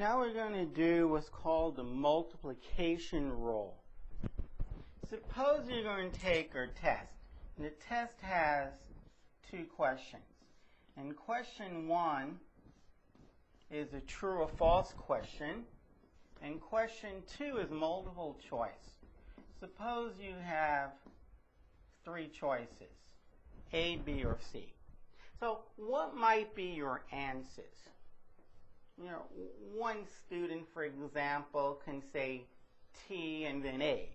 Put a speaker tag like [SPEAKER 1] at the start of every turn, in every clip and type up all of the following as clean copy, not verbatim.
[SPEAKER 1] Now we're going to do what's called the multiplication rule. Suppose you're going to take our test. And the test has two questions. And question 1 is a true or false question. And question 2 is multiple choice. Suppose you have 3 choices, A, B, or C. So what might be your answers? You know, one student, for example, can say T and then A.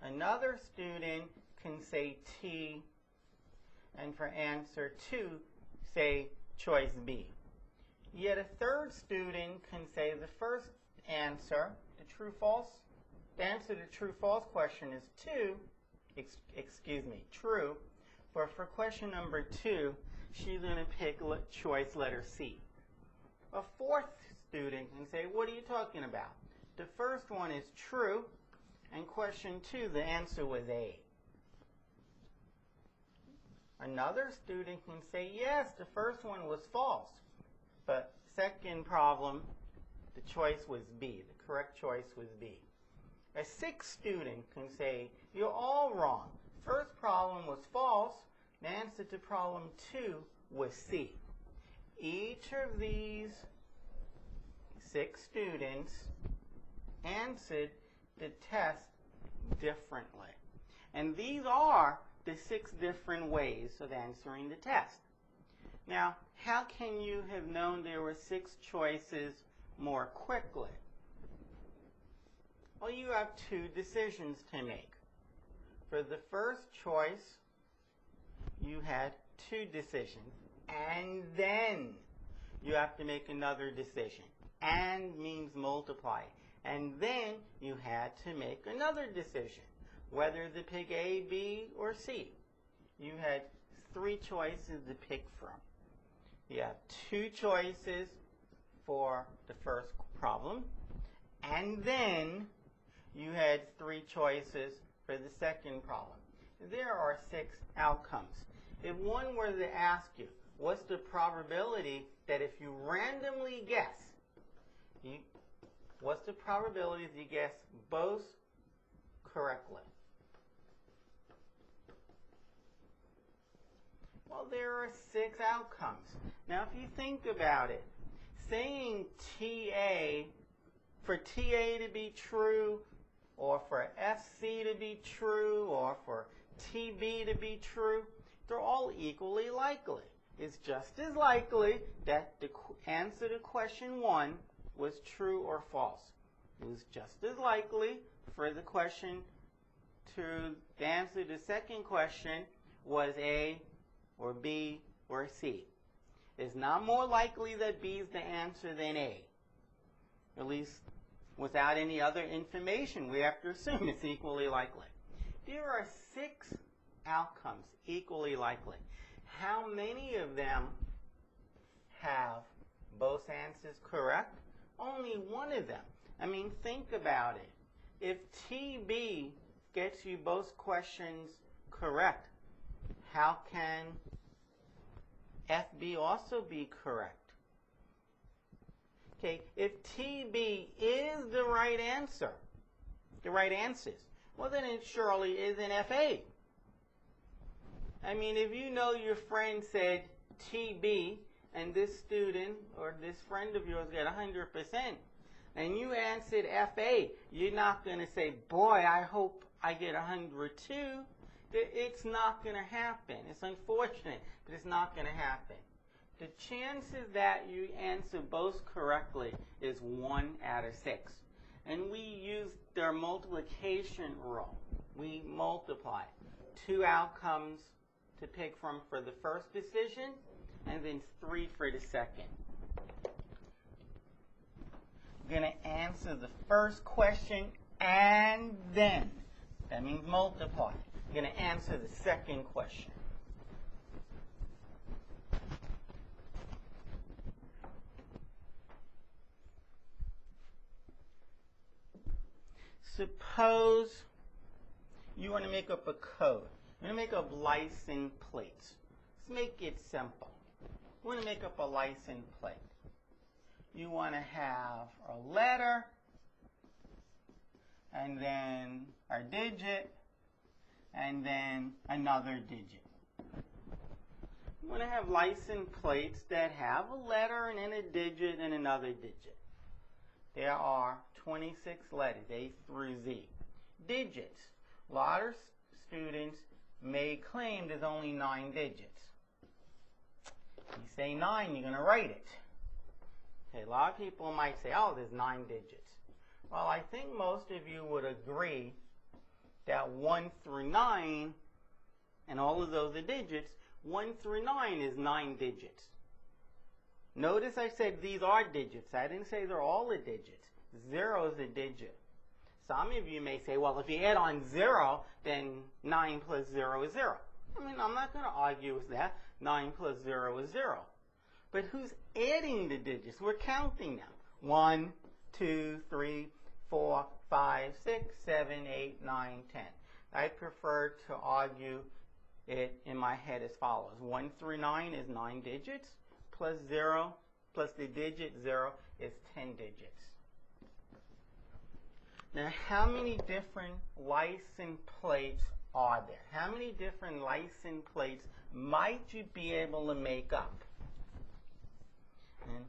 [SPEAKER 1] Another student can say T and for answer 2, say choice B. Yet a third student can say the first answer, the answer to the true-false question is 2, true. But for question number 2, she's going to pick choice letter C. A fourth student can say, what are you talking about? The first one is true, and question 2, the answer was A. Another student can say, yes, the first one was false, but second problem, the choice was B. The correct choice was B. A sixth student can say, you're all wrong. First problem was false. The answer to problem 2 was C. Each of these 6 students answered the test differently. And these are the 6 different ways of answering the test. Now, how can you have known there were 6 choices more quickly? Well, you have 2 decisions to make. For the first choice, you had 2 decisions, and then you have to make another decision. And means multiply. And then you had to make another decision, whether to pick A, B, or C. You had 3 choices to pick from. You have 2 choices for the first problem, and then you had 3 choices for the second problem. There are 6 outcomes. If one were to ask you, what's the probability that if you randomly guess, what's the probability that you guess both correctly? Well, there are 6 outcomes. Now, if you think about it, saying TA, for TA to be true, or for FC to be true, or for TB to be true, they're all equally likely. It's just as likely that the answer to question 1 was true or false. It was just as likely for the question to the answer to the second question was A or B or C. It's not more likely that B is the answer than A. At least without any other information, we have to assume it's equally likely. There are 6 outcomes equally likely. How many of them have both answers correct? Only one of them. I mean, think about it. If TB gets you both questions correct, how can FB also be correct? Okay, if TB is the right answer, the right answers, well then it surely is an FA. I mean, if you know your friend said TB and this student or this friend of yours got 100%, and you answered FA, you're not going to say, boy, I hope I get 100 too. It's not going to happen. It's unfortunate, but it's not going to happen. The chances that you answer both correctly is 1 out of 6. And we use their multiplication rule. We multiply 2 outcomes to pick from for the first decision, and then 3 for the second. We're going to answer the first question and then. That means multiply. We're going to answer the second question. Suppose you want to make up a code. You're going to make up license plates. Let's make it simple. We want to make up a license plate. you want to have a letter, and then a digit, and then another digit. You want to have license plates that have a letter and then a digit and another digit. There are 26 letters, A through Z. Digits. A lot of students may claim there's only 9 digits. You say 9, you're going to write it. Okay, a lot of people might say, oh, there's 9 digits. Well, I think most of you would agree that 1 through 9, and all of those are digits, 1 through 9 is 9 digits. Notice I said these are digits. I didn't say they're all the digits. 0 is a digit. Some of you may say, well, if you add on 0, then 9 plus 0 is 0. I mean, I'm not going to argue with that. 9 plus 0 is 0. But who's adding the digits? We're counting them. 1, 2, 3, 4, 5, 6, 7, 8, 9, 10. I prefer to argue it in my head as follows. 1 through 9 is 9 digits, plus 0, plus the digit 0 is 10 digits. Now, how many different license plates are there? How many different license plates might you be able to make up? And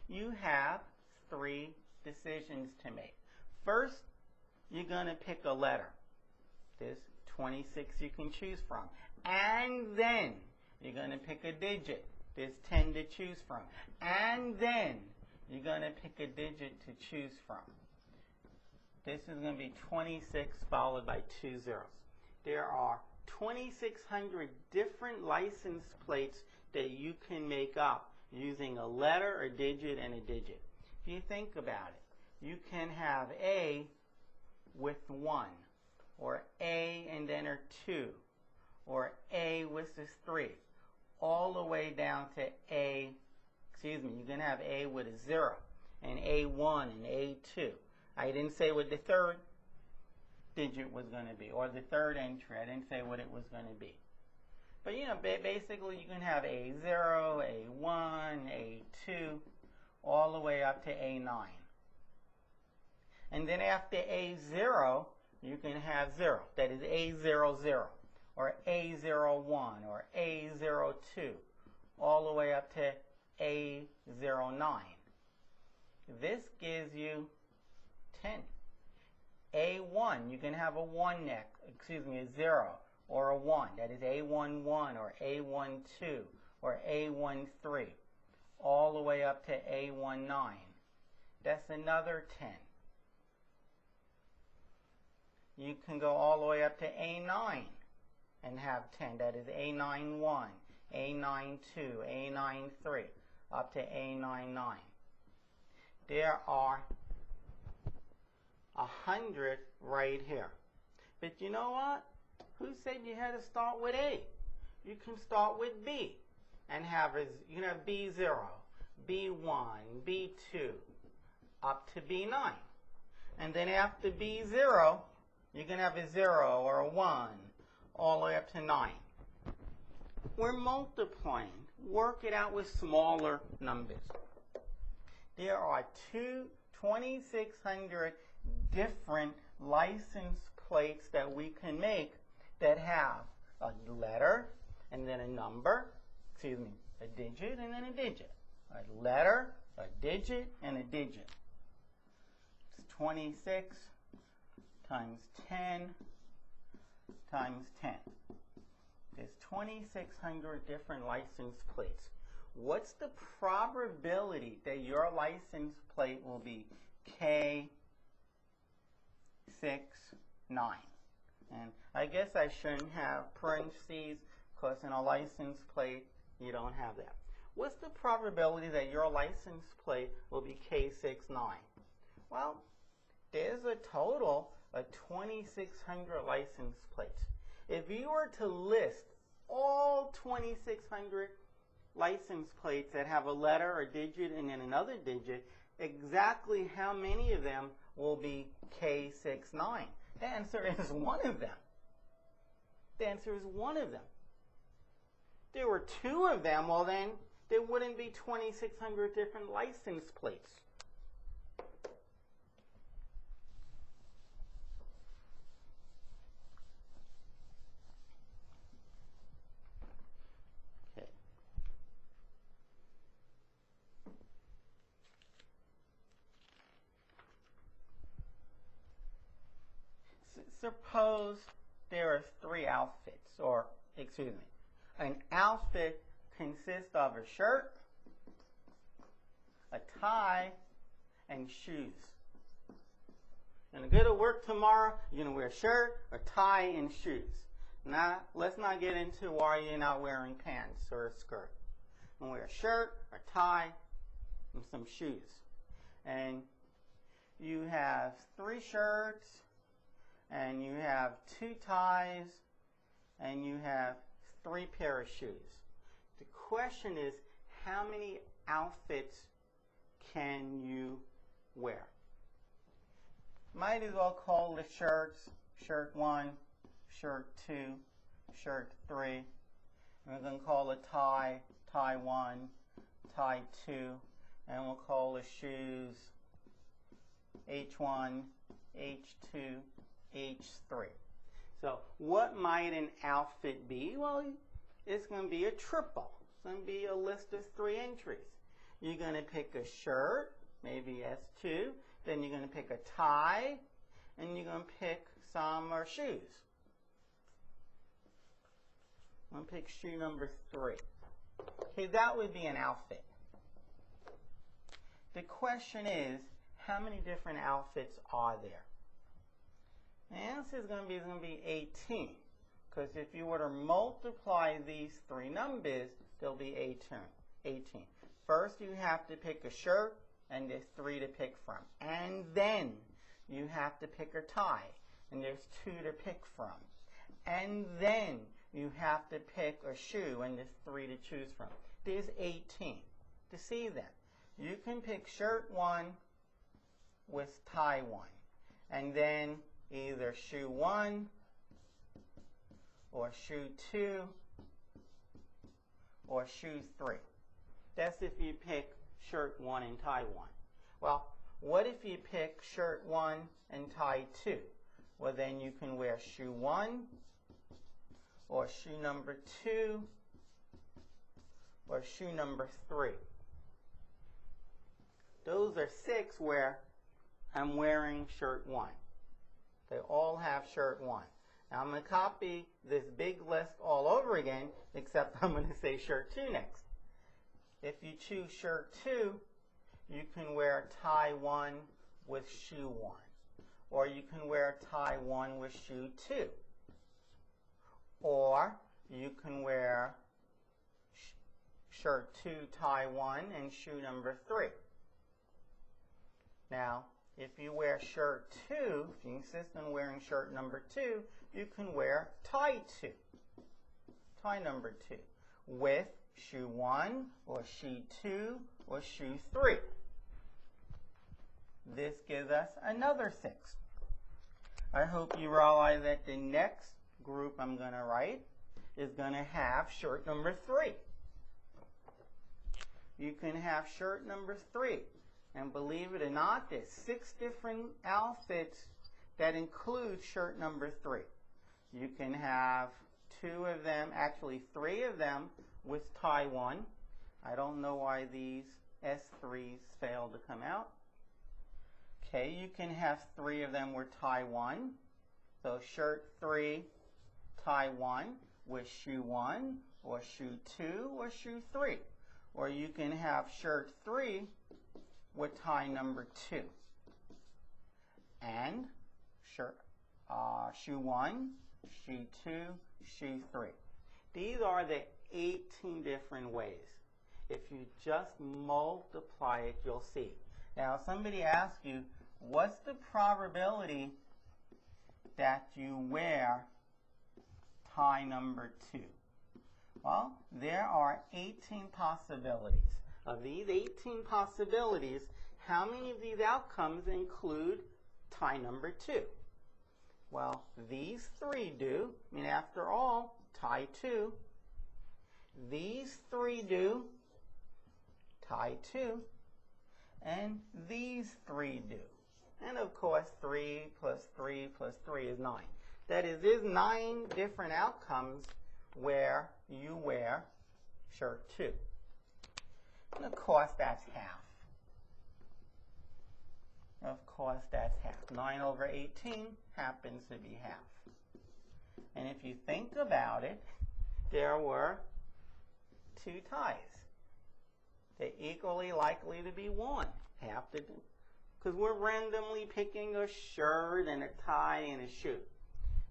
[SPEAKER 1] you have 3 decisions to make. First, you're going to pick a letter. There's 26 you can choose from. And then you're going to pick a digit. There's 10 to choose from. And then you're going to pick a digit to choose from. This is going to be 26 followed by 2 zeros. There are 2,600 different license plates that you can make up using a letter, a digit, and a digit. If you think about it, you can have A with 1, or A and then a 2, or A with a 3, all the way down to A, you can have A with a 0, and A1 and A2. I didn't say what the third digit was going to be, or the third entry. I didn't say what it was going to be. But, you know, basically you can have A0, A1, A2, all the way up to A9. And then after A0, you can have 0. That is A00, or A01, or A02, all the way up to A09. This gives you 10. A1, you can have a 0, or a 1. That is A11, or A12, or A13, all the way up to A19. That's another 10. You can go all the way up to A9 and have 10. That is A91, A92, A93, up to A99. There are 100 right here. But you know what? Who said you had to start with A? You can start with B and have you can have B0, B1, B2, up to B9. And then after B0, you can have a 0 or a 1, all the way up to 9. We're multiplying. Work it out with smaller numbers. There are 2,600 different license plates that we can make that have a letter and then a number, a digit and then a digit. A letter, a digit, and a digit. It's 26 times 10 times 10. There's 2,600 different license plates. What's the probability that your license plate will be K69? And I guess I shouldn't have parentheses because in a license plate you don't have that. What's the probability that your license plate will be K69? Well, there's a total of 2,600 license plates. If you were to list all 2,600 license plates that have a letter, a digit, and then another digit, exactly how many of them will be K69? The answer is one of them. The answer is one of them. There were 2 of them, well then there wouldn't be 2,600 different license plates. Okay. Suppose there are 3 outfits, or excuse me, an outfit consists of a shirt, a tie, and shoes. You're going to go to work tomorrow, you're going to wear a shirt, a tie, and shoes. Now, let's not get into why you're not wearing pants or a skirt. You're going to wear a shirt, a tie, and some shoes. And you have 3 shirts, and you have 2 ties, and you have 3 pair of shoes. The question is, how many outfits can you wear? Might as well call the shirts, shirt 1, shirt 2, shirt 3. We're going to call a tie, tie 1, tie 2, and we'll call the shoes H1, H2, H3. So what might an outfit be? Well, it's going to be a triple. It's going to be a list of 3 entries. You're going to pick a shirt, maybe S2, then you're going to pick a tie, and you're going to pick some shoes. I'm going to pick shoe number 3. Okay, that would be an outfit. The question is, how many different outfits are there? The answer is going to be 18, because if you were to multiply these 3 numbers, there'll be 18. First, you have to pick a shirt, and there's 3 to pick from. And then you have to pick a tie, and there's 2 to pick from. And then you have to pick a shoe, and there's 3 to choose from. There's 18. To see that, you can pick shirt 1 with tie 1, and then either shoe 1 or shoe 2 or shoe 3. That's if you pick shirt 1 and tie 1. Well, what if you pick shirt 1 and tie 2? Well, then you can wear shoe 1 or shoe number 2 or shoe number 3. Those are 6 where I'm wearing shirt 1. They all have shirt 1. Now I'm going to copy this big list all over again, except I'm going to say shirt 2 next. If you choose shirt 2, you can wear tie 1 with shoe 1. Or you can wear tie 1 with shoe 2. Or you can wear shirt 2, tie 1, and shoe number 3. Now, if you wear shirt 2, if you insist on wearing shirt number 2, you can wear tie 2, tie number 2, with shoe 1 or shoe 2 or shoe 3. This gives us another 6. I hope you realize that the next group I'm going to write is going to have shirt number 3. You can have shirt number 3. And believe it or not, there's 6 different outfits that include shirt number 3. You can have 2 of them, actually 3 of them, with tie 1. I don't know why these S3s failed to come out. Okay, you can have 3 of them with tie 1. So shirt 3, tie 1 with shoe 1 or shoe 2 or shoe 3. Or you can have shirt 3 with tie number 2. And shoe 1, shoe 2, shoe 3. These are the 18 different ways. If you just multiply it, you'll see. Now, somebody asks you, what's the probability that you wear tie number 2? Well, there are 18 possibilities. Of these 18 possibilities, how many of these outcomes include tie number 2? Well, these 3 do. I mean, after all, tie 2. These 3 do. tie 2, and these 3 do. And of course, 3 plus 3 plus 3 is 9. That is, there's 9 different outcomes where you wear shirt 2. And of course, that's half. Of course, that's half. 9 over 18 happens to be half. And if you think about it, there were 2 ties. They're equally likely to be worn. Half the, because we're randomly picking a shirt and a tie and a shoe.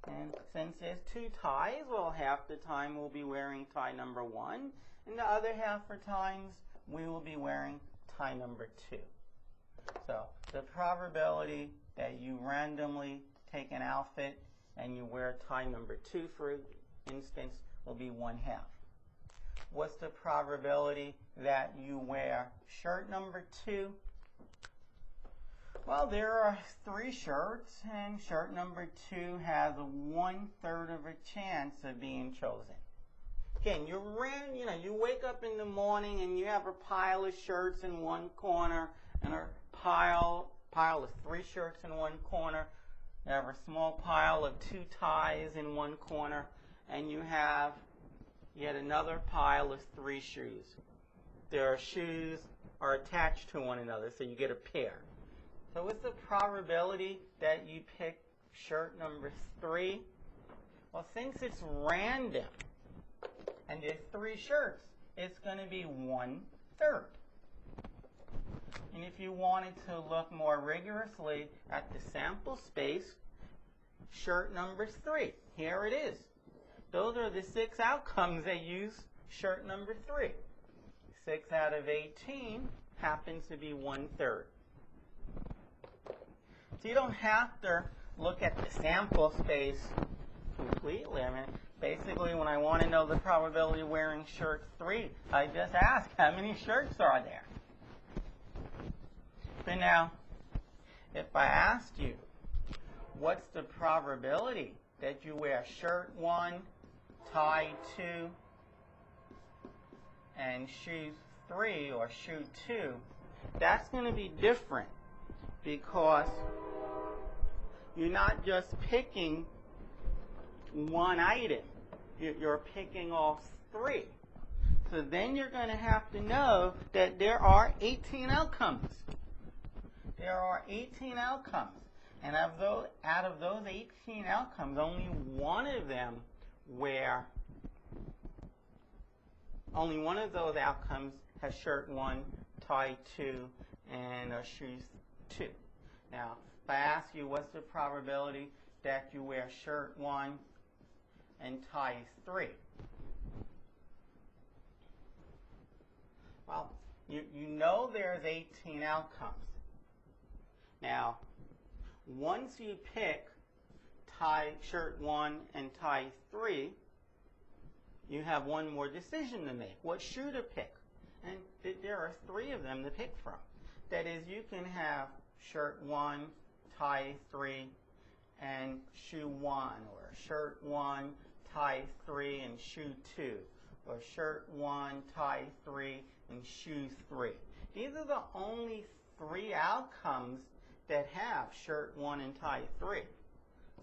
[SPEAKER 1] And since there's 2 ties, well, half the time we'll be wearing tie number 1, and the other half of times we will be wearing tie number 2. So the probability that you randomly take an outfit and you wear tie number 2, for instance, will be 1/2. What's the probability that you wear shirt number 2? Well, there are 3 shirts, and shirt number 2 has a 1/3 of a chance of being chosen. Again, you wake up in the morning and you have a pile of shirts in one corner and a pile of 3 shirts in one corner. You have a small pile of 2 ties in one corner, and you have yet another pile of 3 shoes. Their shoes are attached to one another, so you get a pair. So what's the probability that you pick shirt number 3? Well, since it's random and there's 3 shirts, it's going to be 1/3. And if you wanted to look more rigorously at the sample space, shirt number 3, here it is. Those are the 6 outcomes that use shirt number 3. 6 out of 18 happens to be 1/3. So you don't have to look at the sample space completely. I mean, basically, when I want to know the probability of wearing shirt 3, I just ask, how many shirts are there? So now, if I asked you, what's the probability that you wear shirt 1, tie 2, and shoe 3 or shoe 2, that's going to be different because you're not just picking one item. You're picking all 3. So then you're going to have to know that there are 18 outcomes. There are 18 outcomes. And out of those 18 outcomes, only one of those outcomes has shirt 1, tie 2, and shoes 2. Now, if I ask you what's the probability that you wear shirt 1 and tie 3? Well, you know there's 18 outcomes. Now, once you pick shirt 1 and tie 3, you have one more decision to make. What shoe to pick? And there are 3 of them to pick from. That is, you can have shirt 1, tie 3, and shoe 1, or shirt 1, tie 3, and shoe 2, or shirt 1, tie 3, and shoe 3. These are the only 3 outcomes that have shirt 1 and tie 3.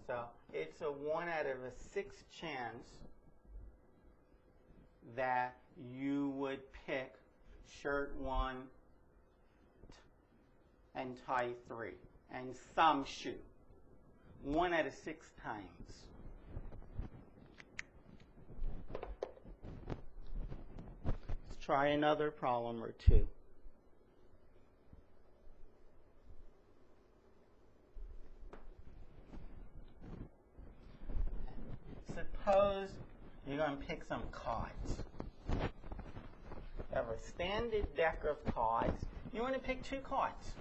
[SPEAKER 1] So it's a 1 out of a 6 chance that you would pick shirt 1 and tie 3 and some shoe. 1 out of 6 times. Let's try another problem or 2. Suppose you're going to pick some cards. You have a standard deck of cards. You want to pick 2 cards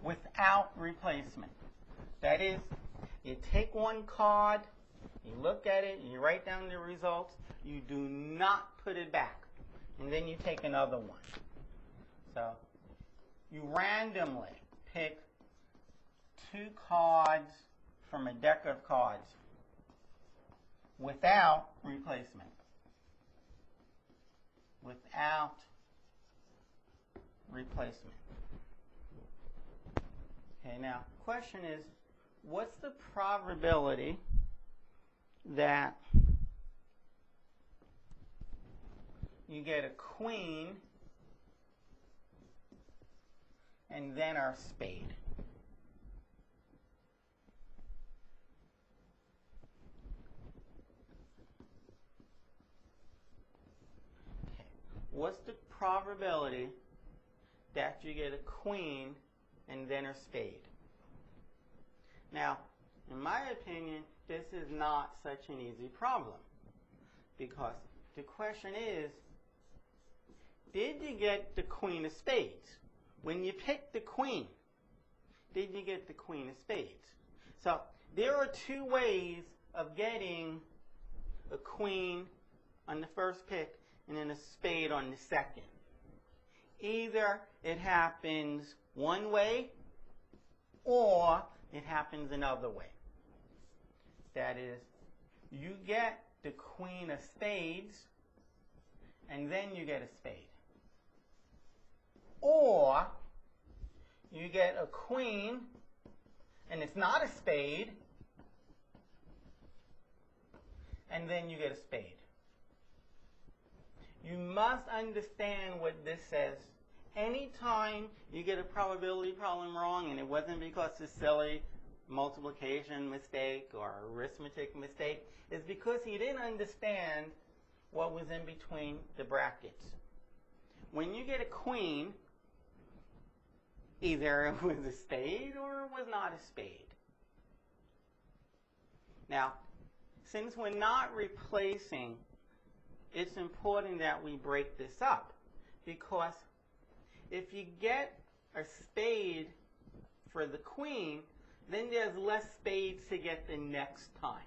[SPEAKER 1] without replacement. That is, you take one card, you look at it, you write down the results, you do not put it back, and then you take another one. So you randomly pick 2 cards from a deck of cards without replacement. Without replacement. Okay, now, question is, what's the probability that you get a queen and then our spade? Okay. What's the probability that you get a queen and then a spade? Now, in my opinion, this is not such an easy problem, because the question is, did you get the queen of spades? When you picked the queen, did you get the queen of spades? So there are two ways of getting a queen on the first pick and then a spade on the second. Either it happens one way or it happens another way. That is, you get the queen of spades and then you get a spade. Or you get a queen and it's not a spade and then you get a spade. You must understand what this says. Anytime you get a probability problem wrong, and it wasn't because it's silly multiplication mistake or arithmetic mistake, it's because you didn't understand what was in between the brackets. When you get a queen, either it was a spade or it was not a spade. Now, since we're not replacing, it's important that we break this up, because if you get a spade for the queen, then there's less spades to get the next time.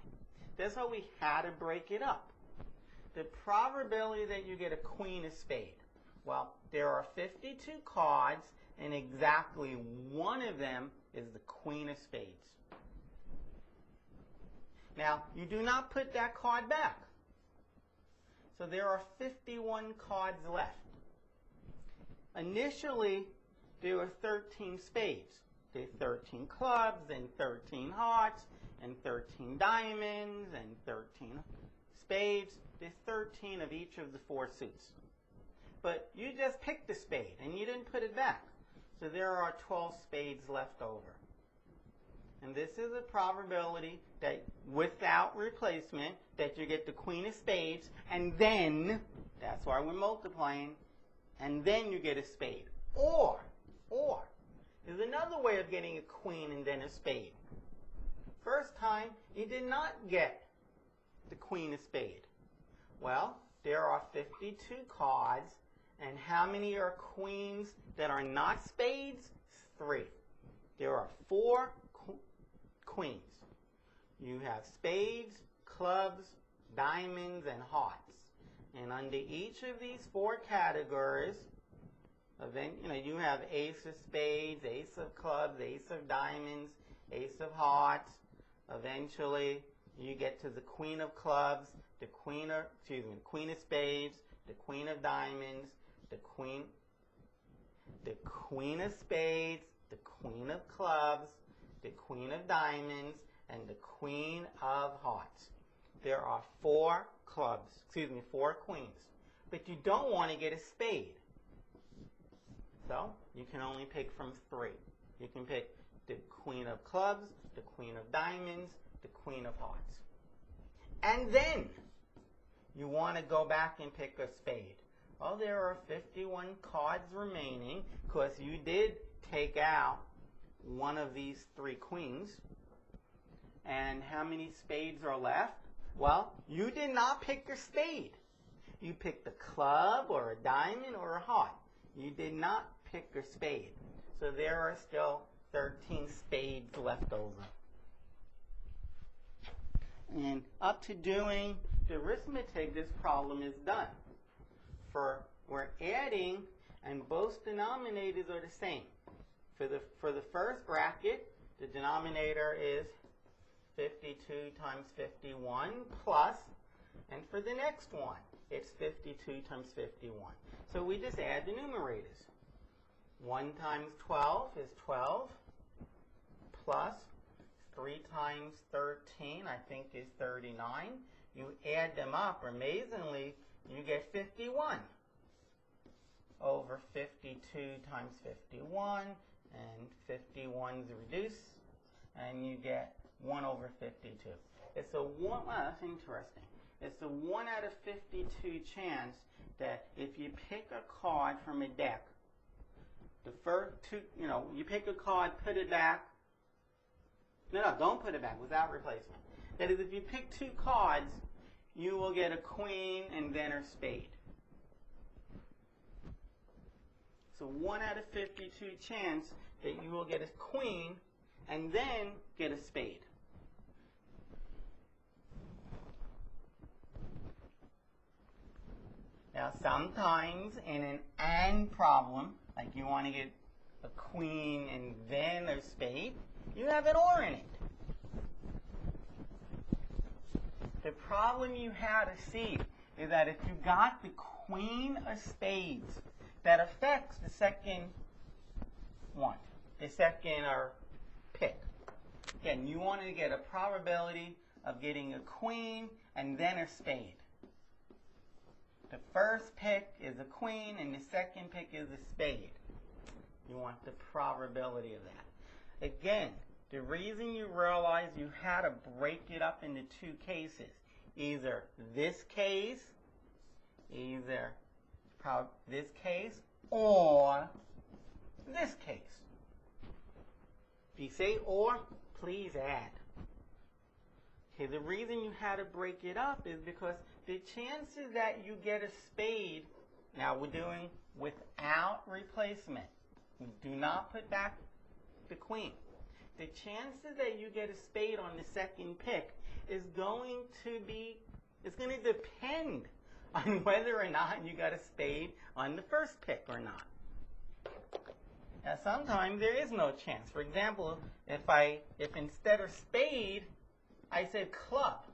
[SPEAKER 1] That's why we had to break it up. The probability that you get a queen of spade. Well, there are 52 cards, and exactly one of them is the queen of spades. Now, you do not put that card back. So there are 51 cards left. Initially, there were 13 spades. There are 13 clubs, and 13 hearts, and 13 diamonds, and 13 spades. There's 13 of each of the 4 suits. But you just picked the spade, and you didn't put it back. So there are 12 spades left over. And this is a probability that, without replacement, that you get the queen of spades, and then, that's why we're multiplying, and then you get a spade. Or, there's another way of getting a queen and then a spade. First time, you did not get the queen of spade. Well, there are 52 cards, and how many are queens that are not spades? 3. There are 4 queens. You have spades, clubs, diamonds, and hearts. And under each of these 4 categories, you have ace of spades, ace of clubs, ace of diamonds, ace of hearts. Eventually, you get to the queen of clubs, the queen of spades, the queen of diamonds, the queen of spades, the queen of clubs, the queen of diamonds, and the queen of hearts. There are 4 queens. But you don't want to get a spade. So you can only pick from 3. You can pick the queen of clubs, the queen of diamonds, the queen of hearts. And then you want to go back and pick a spade. Well, there are 51 cards remaining, because you did take out one of these 3 queens. And how many spades are left? Well, you did not pick a spade. You picked a club or a diamond or a heart. You did not pick a spade. So there are still 13 spades left over. And up to doing the arithmetic, this problem is done. We're adding, and both denominators are the same. For the first bracket, the denominator is 52 times 51 plus, and for the next one, it's 52 times 51. So we just add the numerators. 1 times 12 is 12, plus 3 times 13, I think, is 39. You add them up, amazingly, you get 51 over 52 times 51, and 51's reduced, and you get 1 over 52. It's a 1, wow, that's interesting. It's a 1 out of 52 chance that if you pick a card from a deck, the first two, you pick a card, put it back. No, don't put it back, without replacement. That is, if you pick 2 cards, you will get a queen and then a spade. So 1 out of 52 chance that you will get a queen and then get a spade. Now sometimes in an AND problem, like you want to get a queen and then a spade, you have an OR in it. The problem you had to see is that if you got the queen of spades, that affects the second one, the second pick. Again, you want to get a probability of getting a queen and then a spade. The first pick is a queen and the second pick is a spade. You want the probability of that. Again, the reason you realize you had to break it up into 2 cases, either this case, or this case. If you say or, please add. Okay, the reason you had to break it up is because the chances that you get a spade, now we're doing without replacement. We do not put back the queen. The chances that you get a spade on the second pick is going to depend on whether or not you got a spade on the first pick or not. Now sometimes there is no chance. For example, if instead of spade, I said club,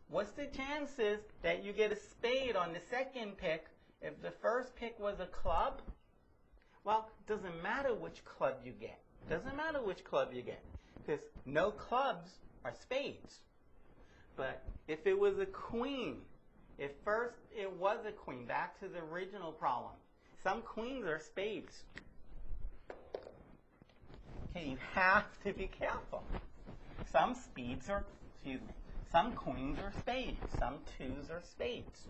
[SPEAKER 1] what's the chances that you get a spade on the second pick if the first pick was a club? Well, it doesn't matter which club you get. Because no clubs are spades. But if it was a queen, if first it was a queen, back to the original problem, some queens are spades. Okay, you have to be careful. Some queens are spades, some 2s are spades.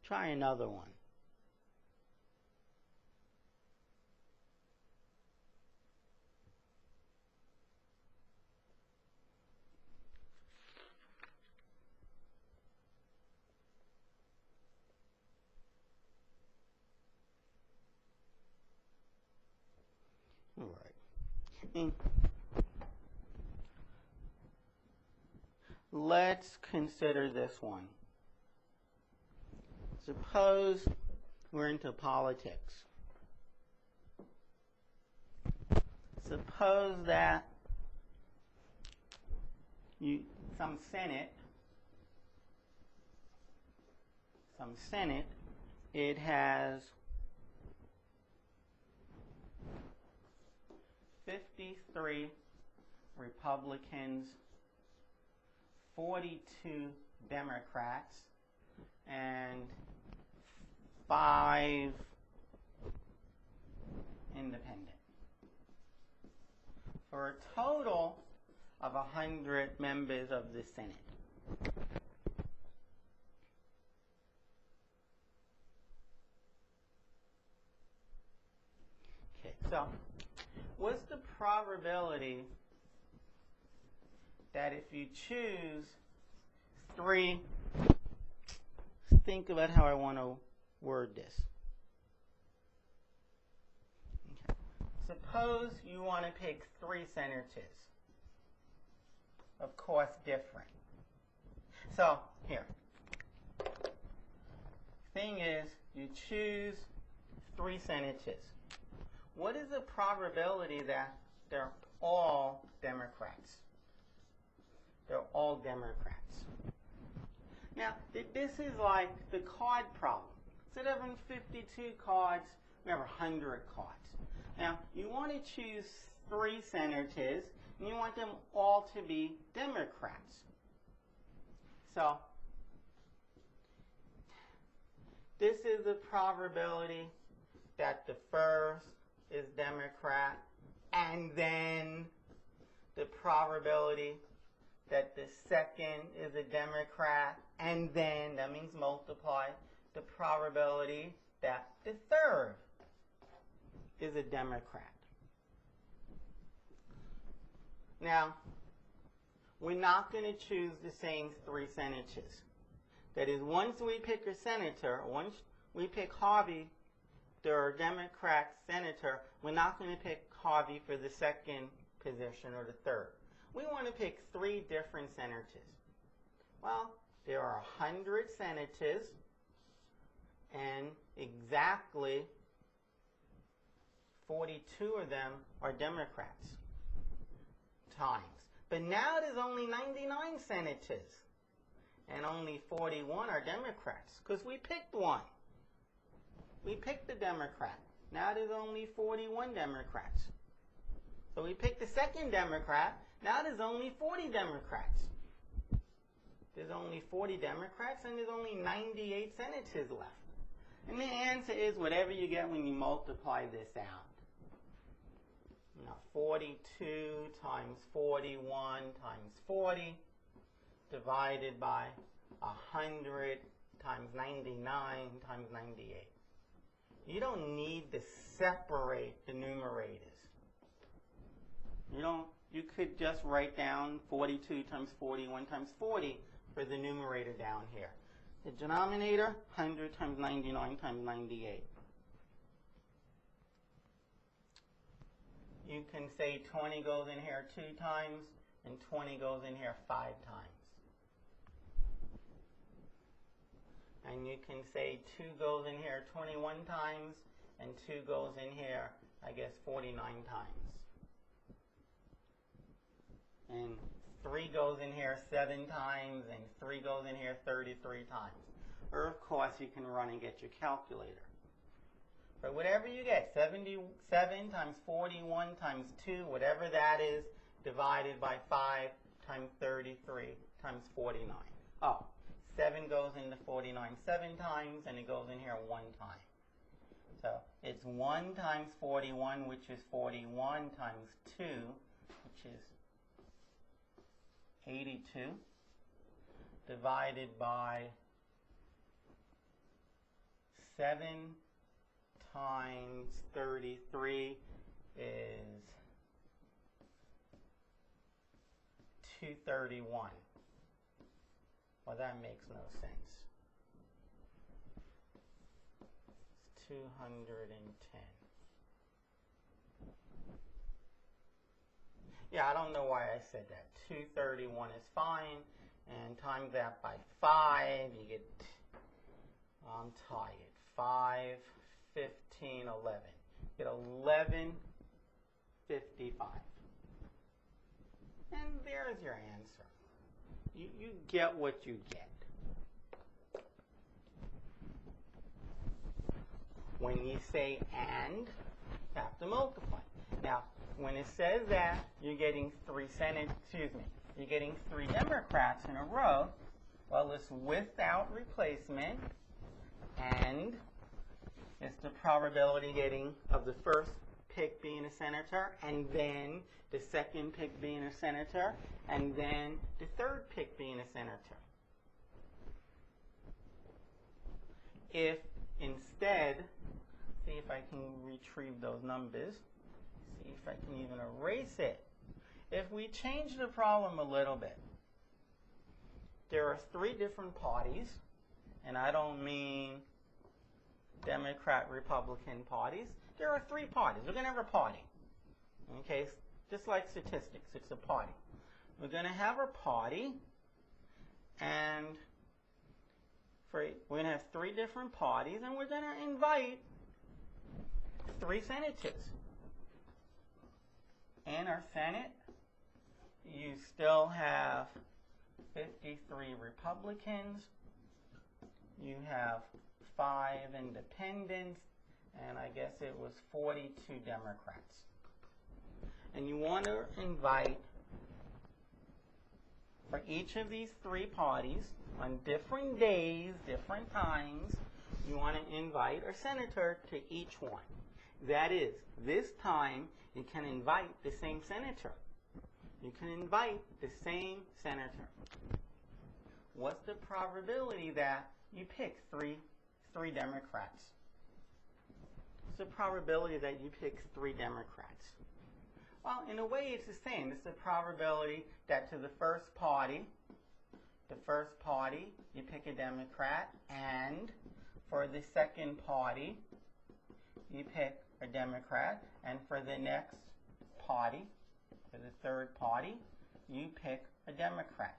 [SPEAKER 1] Try another one. All right. Let's consider this one. Suppose we're into politics. Suppose that some Senate, it has 53 Republicans, 42 Democrats, and 5 independent, for a total of 100 members of the Senate. Okay, so what's the probability that if you choose 3, think about how I want to word this. Okay. Suppose you want to pick 3 senators. Of course, different. So, here. Thing is, you choose 3 senators. What is the probability that they're all Democrats? They're all all Democrats. Now, this is like the card problem. Instead of having 52 cards, we have 100 cards. Now, you want to choose 3 senators, and you want them all to be Democrats. So, this is the probability that the first is Democrat, and then the probability that the second is a Democrat, and then, that means multiply, the probability that the third is a Democrat. Now, we're not going to choose the same 3 senators. That is, once we pick a senator, once we pick Harvey, the Democrat senator, we're not going to pick Harvey for the second position or the third. We want to pick 3 different senators. Well, there are 100 senators, and exactly 42 of them are Democrats times. But now there's only 99 senators, and only 41 are Democrats, because we picked one. We picked the Democrat. Now there's only 41 Democrats. So we picked the second Democrat. Now there's only 40 Democrats. There's only 40 Democrats, and there's only 98 senators left. And the answer is whatever you get when you multiply this out. Now, 42 times 41 times 40 divided by 100 times 99 times 98. You don't need to separate the numerators. You could just write down 42 times 41 times 40 for the numerator down here. The denominator, 100 times 99 times 98. You can say 20 goes in here 2 times, and 20 goes in here 5 times. And you can say 2 goes in here 21 times, and 2 goes in here, I guess, 49 times. And 3 goes in here 7 times, and 3 goes in here 33 times. Or, of course, you can run and get your calculator. But whatever you get, 77 times 41 times 2, whatever that is, divided by 5 times 33 times 49. Oh, 7 goes into 49 7 times, and it goes in here 1 time. So it's 1 times 41, which is 41 times 2, which is 82, divided by 7 times 33 is 231. Well, that makes no sense. It's 210. Yeah, I don't know why I said that. 231 is fine, and times that by 5, you get, I'm tired, 5, 15, 11. You get 1155. And there's your answer. You get what you get. When you say and, you have to multiply. Now, when it says that you're getting 3 Democrats in a row, well, it's without replacement, and it's the probability of the first pick being a senator, and then the second pick being a senator, and then the third pick being a senator. If instead, see if I can retrieve those numbers, see if I can even erase it. If we change the problem a little bit, there are 3 different parties, and I don't mean Democrat, Republican parties. There are 3 parties. We're going to have a party. Okay, just like statistics, it's a party. We're going to have a party, and we're going to have 3 different parties, and we're going to invite 3 senators. In our Senate, you still have 53 Republicans. You have 5 independents, and I guess it was 42 Democrats. And you want to invite, for each of these 3 parties, on different days, different times, you want to invite a senator to each one. That is, this time you can invite the same senator. You can invite the same senator. What's the probability that you pick three Democrats? What's the probability that you pick 3 Democrats? Well, in a way it's the same. It's the probability that to the first party, you pick a Democrat, and for the second party, you pick a Democrat, and for the next party, for the third party, you pick a Democrat.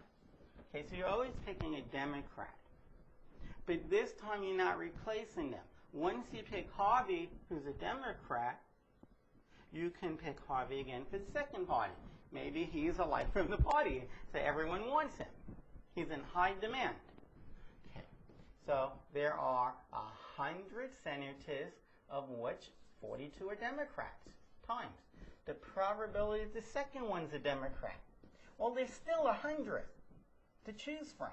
[SPEAKER 1] Okay, so you're always picking a Democrat. But this time you're not replacing them. Once you pick Harvey, who's a Democrat, you can pick Harvey again for the second party. Maybe he's a lifer of the party, so everyone wants him. He's in high demand. Okay, so there are 100 senators, of which 42 are Democrats, times. The probability the second one's a Democrat. Well, there's still 100 to choose from,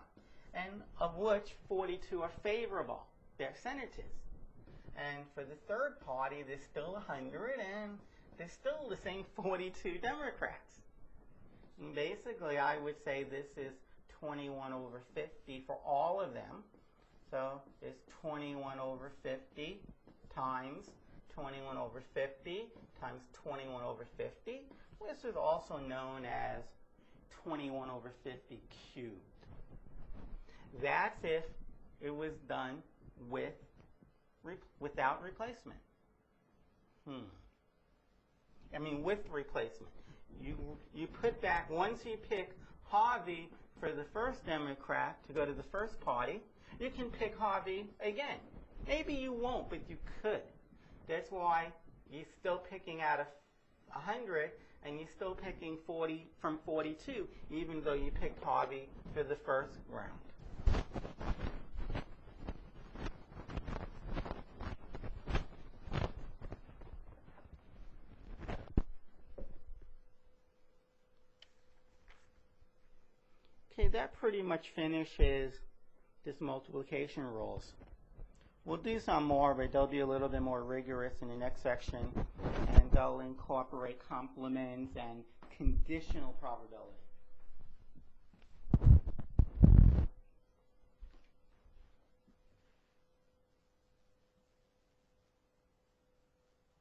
[SPEAKER 1] and of which 42 are favorable. They're senators. And for the third party, there's still 100, and there's still the same 42 Democrats. And basically, I would say this is 21 over 50 for all of them. So it's 21 over 50 times 21 over 50 times 21 over 50. This is also known as 21 over 50 cubed. That's if it was done without replacement. I mean with replacement. You put back, once you pick Harvey for the first Democrat to go to the first party, you can pick Harvey again. Maybe you won't, but you could. That's why you're still picking out of 100, and you're still picking 40 from 42, even though you picked Harvey for the first round. Okay, that pretty much finishes this multiplication rules. We'll do some more, but they'll be a little bit more rigorous in the next section, and they'll incorporate complements and conditional probability.